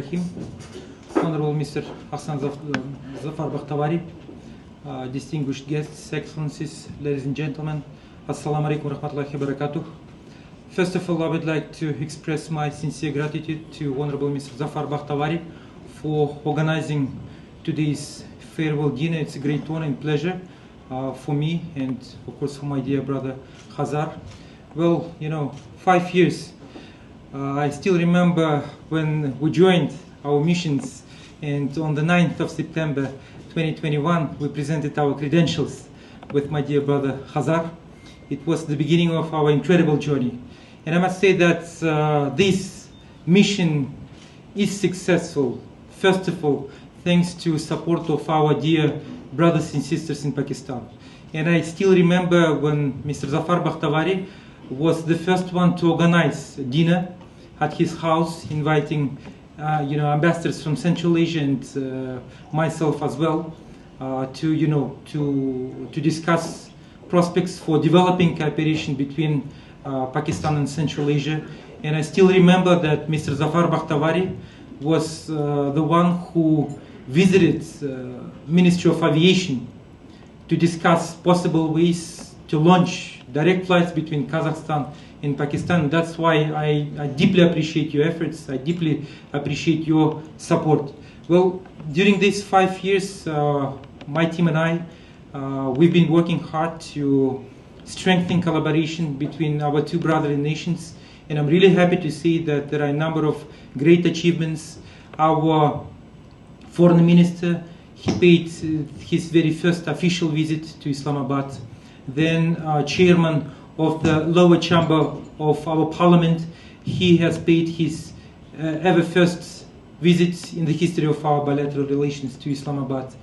Honorable Mr. Ahsan Zafar Bakhtawari, distinguished guests, excellencies, ladies and gentlemen, Assalamu alaikum wa rahmatullahi wa barakatuh. First of all, I would like to express my sincere gratitude to Honorable Mr. Zafar Bakhtawari for organizing today's farewell dinner. It's a great honor and pleasure for me and, of course, for my dear brother Khazar. Well, 5 years. I still remember when we joined our missions, and on the 9th of September 2021 we presented our credentials with my dear brother Khazar. It was the beginning of our incredible journey, and I must say that this mission is successful, first of all thanks to support of our dear brothers and sisters in Pakistan. And I still remember when Mr. Zafar Bakhtawari was the first one to organize a dinner at his house, inviting ambassadors from Central Asia and myself as well, to discuss prospects for developing cooperation between Pakistan and Central Asia. And I still remember that Mr. Zafar Bakhtawari was the one who visited Ministry of Aviation to discuss possible ways to launch direct flights between Kazakhstan and Pakistan. That's why I deeply appreciate your efforts. I deeply appreciate your support. Well, during these 5 years, my team and I, we've been working hard to strengthen collaboration between our two brotherly nations. And I'm really happy to see that there are a number of great achievements. Our foreign minister, he paid his very first official visit to Islamabad. Then chairman of the lower chamber of our parliament, he has paid his ever first visit in the history of our bilateral relations to Islamabad.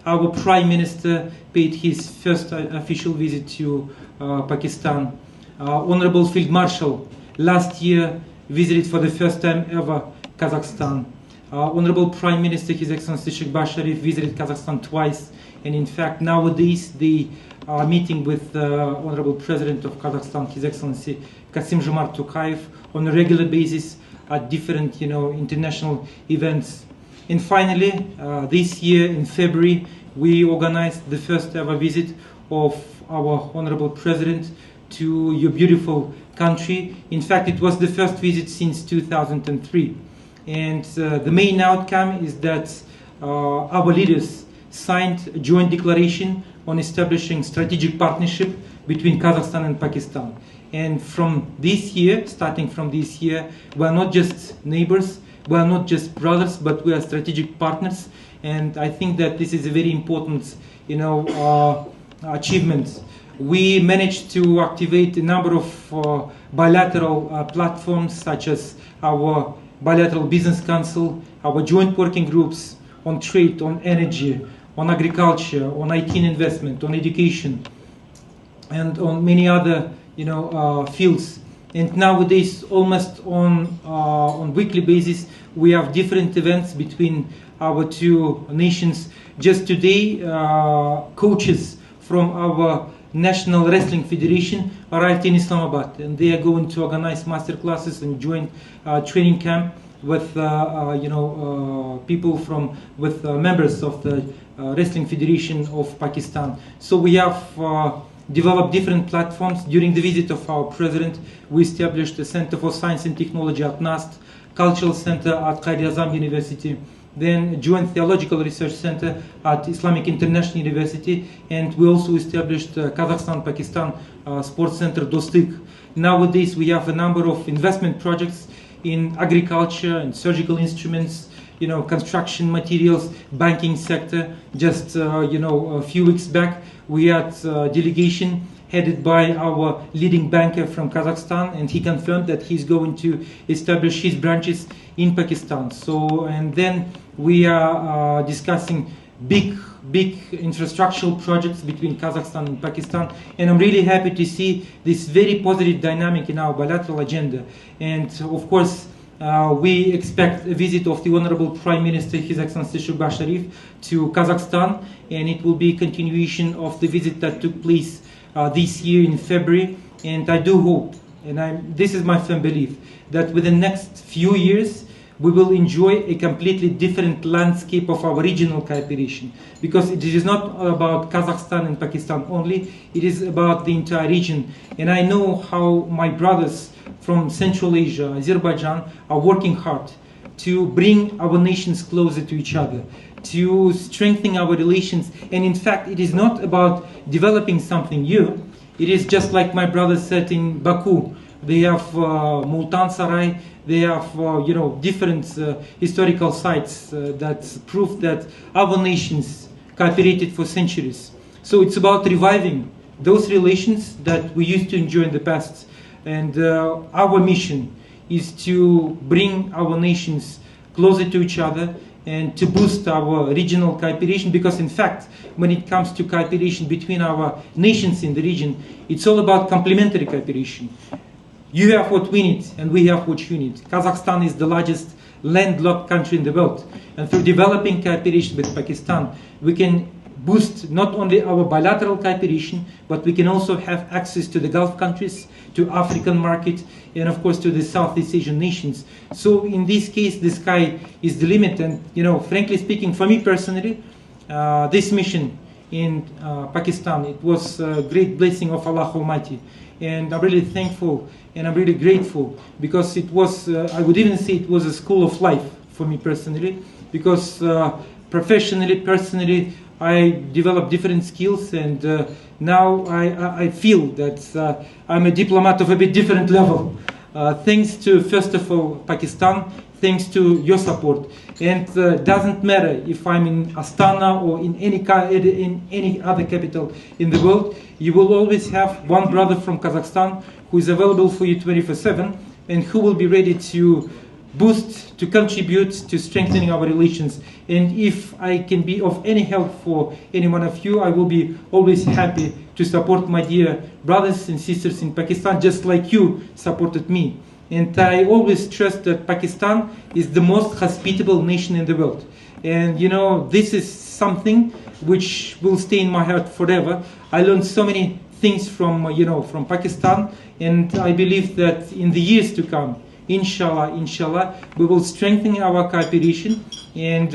Our prime minister paid his first official visit to Pakistan. Honorable Field Marshal last year visited for the first time ever Kazakhstan. Honorable Prime Minister, His Excellency Sheikh Sharif, visited Kazakhstan twice, and in fact nowadays they are meeting with Honorable President of Kazakhstan, His Excellency Kassym-Jomart Tokayev, on a regular basis at different international events. And finally, this year in February, we organized the first ever visit of our Honorable President to your beautiful country. In fact, it was the first visit since 2003. And the main outcome is that our leaders signed a joint declaration on establishing strategic partnership between Kazakhstan and Pakistan. And from this year, starting from this year, we are not just neighbors, we are not just brothers, but we are strategic partners. And I think that this is a very important, achievement. We managed to activate a number of bilateral platforms, such as our bilateral business council, our joint working groups on trade, on energy, on agriculture, on IT investment, on education, and on many other fields. And nowadays, almost on weekly basis, we have different events between our two nations. Just today, coaches from our National Wrestling Federation arrived in Islamabad, and they are going to organize master classes and joint training camp with people with members of the Wrestling Federation of Pakistan. So we have developed different platforms. During the visit of our president, we established a Center for Science and Technology at NAST, Cultural Center at Qaid-e-Azam University, then a Joint Theological Research Center at Islamic International University, and we also established Kazakhstan-Pakistan Sports Center Dostik. Nowadays we have a number of investment projects in agriculture and surgical instruments, construction materials, banking sector. Just a few weeks back we had a delegation headed by our leading banker from Kazakhstan, and he confirmed that he's going to establish his branches in Pakistan. So, and then we are discussing big infrastructural projects between Kazakhstan and Pakistan, and I'm really happy to see this very positive dynamic in our bilateral agenda. And of course, we expect a visit of the Honorable Prime Minister, His Excellency Sheikh Sharif, to Kazakhstan, and it will be a continuation of the visit that took place this year in February. And I do hope, and this is my firm belief, that within the next few years we will enjoy a completely different landscape of our regional cooperation, because it is not about Kazakhstan and Pakistan only, it is about the entire region. And I know how my brothers from Central Asia, Azerbaijan, are working hard to bring our nations closer to each other, to strengthen our relations. And in fact, it is not about developing something new. It is just like my brother said in Baku. They have Multan Sarai, they have different historical sites that prove that our nations cooperated for centuries. So it's about reviving those relations that we used to enjoy in the past. And our mission is to bring our nations closer to each other and to boost our regional cooperation, because in fact, when it comes to cooperation between our nations in the region, it's all about complementary cooperation. You have what we need, and we have what you need. Kazakhstan is the largest landlocked country in the world, and through developing cooperation with Pakistan, we can boost not only our bilateral cooperation, but we can also have access to the Gulf countries, to African market, and of course to the Southeast Asian nations. So in this case, the sky is the limit. And frankly speaking, for me personally, this mission in Pakistan, it was a great blessing of Allah Almighty. And I'm really thankful and I'm really grateful, because it was, I would even say it was a school of life for me personally, because professionally, personally, I developed different skills, and now I feel that I'm a diplomat of a bit different level. Thanks to, first of all, Pakistan, thanks to your support. And it doesn't matter if I'm in Astana or in any other capital in the world, you will always have one brother from Kazakhstan who is available for you 24/7 and who will be ready to boost, to contribute to strengthening our relations. And if I can be of any help for any one of you, I will be always happy to support my dear brothers and sisters in Pakistan, just like you supported me. And I always trust that Pakistan is the most hospitable nation in the world. And this is something which will stay in my heart forever. I learned so many things from Pakistan, and I believe that in the years to come, inshallah, we will strengthen our cooperation, and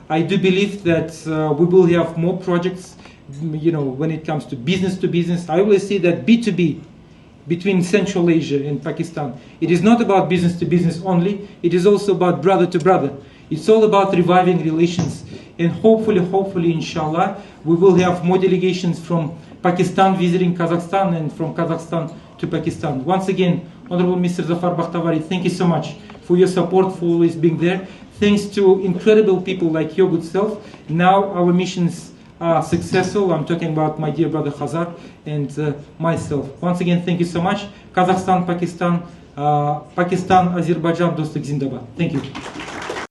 I do believe that we will have more projects, when it comes to business. I always say that B2B, between Central Asia and Pakistan, it is not about business to business only, it is also about brother to brother. It's all about reviving relations, and hopefully, inshallah, we will have more delegations from Pakistan visiting Kazakhstan and from Kazakhstan to Pakistan. Once again, Honorable Mr. Zafar Bakhtawari, thank you so much for your support, for always being there. Thanks to incredible people like your good self, now our missions are successful. I'm talking about my dear brother Khazar and myself. Once again, thank you so much. Kazakhstan, Pakistan, Azerbaijan, Dostlik Zindabad. Thank you.